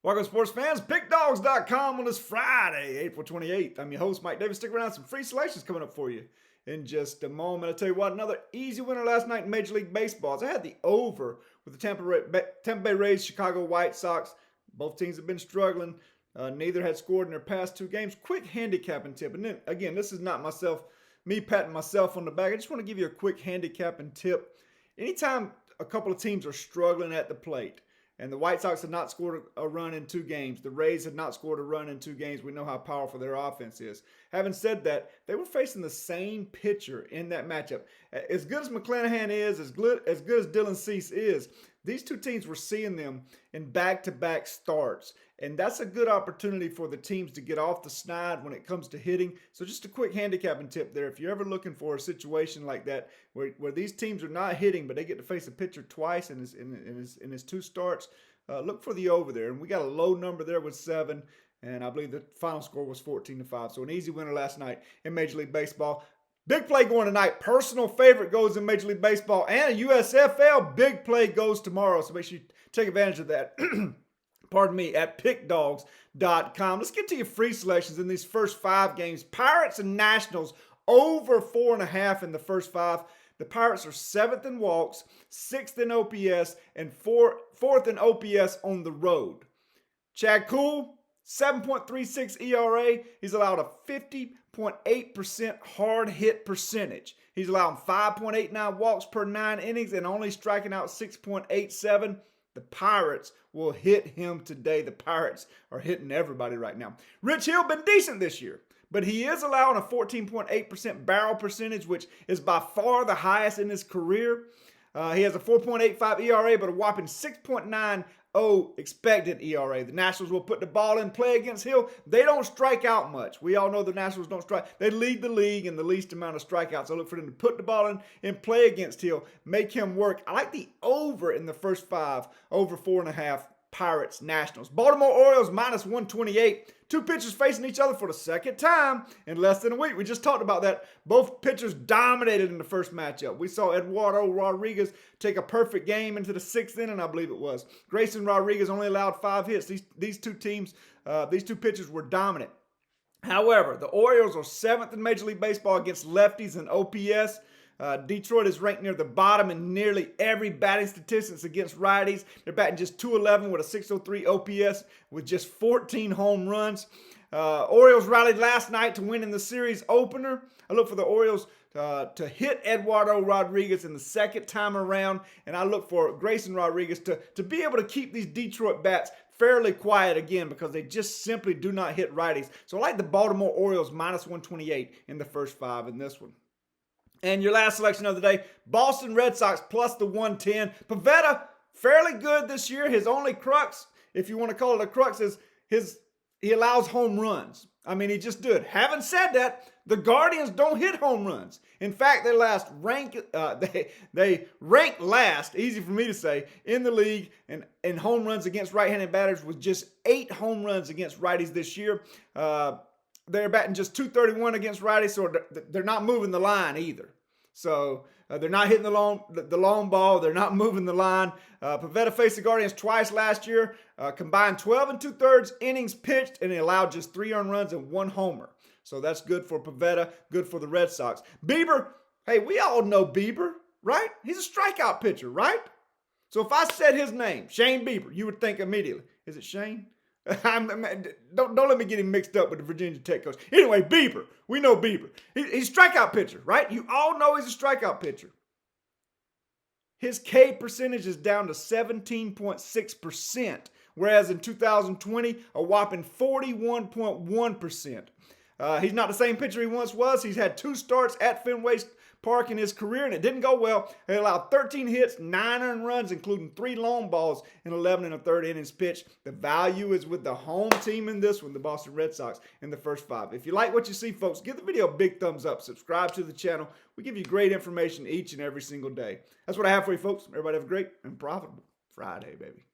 Welcome, sports fans. Pickdawgz.com on this Friday, April 28th. I'm your host, Mike Davis. Stick around. Some free selections coming up for you in just a moment. I'll tell you what, another easy winner last night in Major League Baseball. I had the over with the Tampa Bay Rays, Chicago White Sox. Both teams have been struggling. Neither had scored in their past two games. Quick handicapping tip. And then, again, this is not me patting myself on the back. I just want to give you a quick handicapping tip. Anytime a couple of teams are struggling at the plate, and the White Sox have not scored a run in two games, the Rays have not scored a run in two games, we know how powerful their offense is. Having said that, they were facing the same pitcher in that matchup. As good as McClanahan is, as good as Dylan Cease is, these two teams were seeing them in back-to-back starts. And that's a good opportunity for the teams to get off the snide when it comes to hitting. So just a quick handicapping tip there. If you're ever looking for a situation like that where these teams are not hitting, but they get to face a pitcher twice in his two starts, look for the over there. And we got a low number there with 7. And I believe the final score was 14-5. So an easy winner last night in Major League Baseball. Big play going tonight. Personal favorite goes in Major League Baseball. And USFL big play goes tomorrow. So make sure you take advantage of that. Pardon me, at pickdawgz.com. Let's get to your free selections in these first 5 games. Pirates and Nationals over 4.5 in the first 5. The Pirates are 7th in walks, 6th in OPS, and 4th in OPS on the road. Chad Kuhl, 7.36 ERA. He's allowed a 50.8% hard hit percentage. He's allowing 5.89 walks per 9 innings and only striking out 6.87. The Pirates will hit him today. The Pirates are hitting everybody right now. Rich Hill been decent this year, but he is allowing a 14.8% barrel percentage, which is by far the highest in his career. He has a 4.85 ERA, but a whopping 6.90 expected ERA. The Nationals will put the ball in play against Hill. They don't strike out much. We all know the Nationals don't strike. They lead the league in the least amount of strikeouts. I look for them to put the ball in play against Hill, make him work. I like the over in the first 5, over 4.5. Pirates, Nationals. Baltimore Orioles minus 128. Two pitchers facing each other for the second time in less than a week. We just talked about that. Both pitchers dominated in the first matchup. We saw Eduardo Rodriguez take a perfect game into the 6th inning, I believe it was. Grayson Rodriguez only allowed 5 hits. These two pitchers were dominant. However, the Orioles are 7th in Major League Baseball against lefties in OPS. Detroit is ranked near the bottom in nearly every batting statistics against righties. They're batting just .211 with a 603 OPS with just 14 home runs. Orioles rallied last night to win in the series opener. I look for the Orioles to hit Eduardo Rodriguez in the second time around, and I look for Grayson Rodriguez to be able to keep these Detroit bats fairly quiet again because they just simply do not hit righties. So I like the Baltimore Orioles minus 128 in the first 5 in this one. And your last selection of the day, Boston Red Sox plus the 110. Pivetta, fairly good this year. His only crux, if you want to call it a crux, is he allows home runs. I mean, he just did. Having said that, the Guardians don't hit home runs. In fact, they rank last, easy for me to say, in the league in home runs against right-handed batters with just 8 home runs against righties this year. They're batting just .231 against righties, so they're not moving the line either. So they're not hitting the long ball. They're not moving the line. Pivetta faced the Guardians twice last year, combined 12 2/3 innings pitched, and he allowed just 3 earned runs and 1 homer. So that's good for Pivetta, good for the Red Sox. Bieber, hey, we all know Bieber, right? He's a strikeout pitcher, right? So if I said his name, Shane Bieber, you would think immediately, is it Shane? Don't let me get him mixed up with the Virginia Tech coach. Anyway, Bieber. We know Bieber. He's a strikeout pitcher, right? You all know he's a strikeout pitcher. His K percentage is down to 17.6%, whereas in 2020, a whopping 41.1%. He's not the same pitcher he once was. He's had 2 starts at Fenway Park in his career, and it didn't go well. He allowed 13 hits, 9 earned runs, including 3 long balls in 11 1/3 innings pitched. The value is with the home team in this one, the Boston Red Sox, in the first 5. If you like what you see, folks, give the video a big thumbs up. Subscribe to the channel. We give you great information each and every single day. That's what I have for you, folks. Everybody have a great and profitable Friday, baby.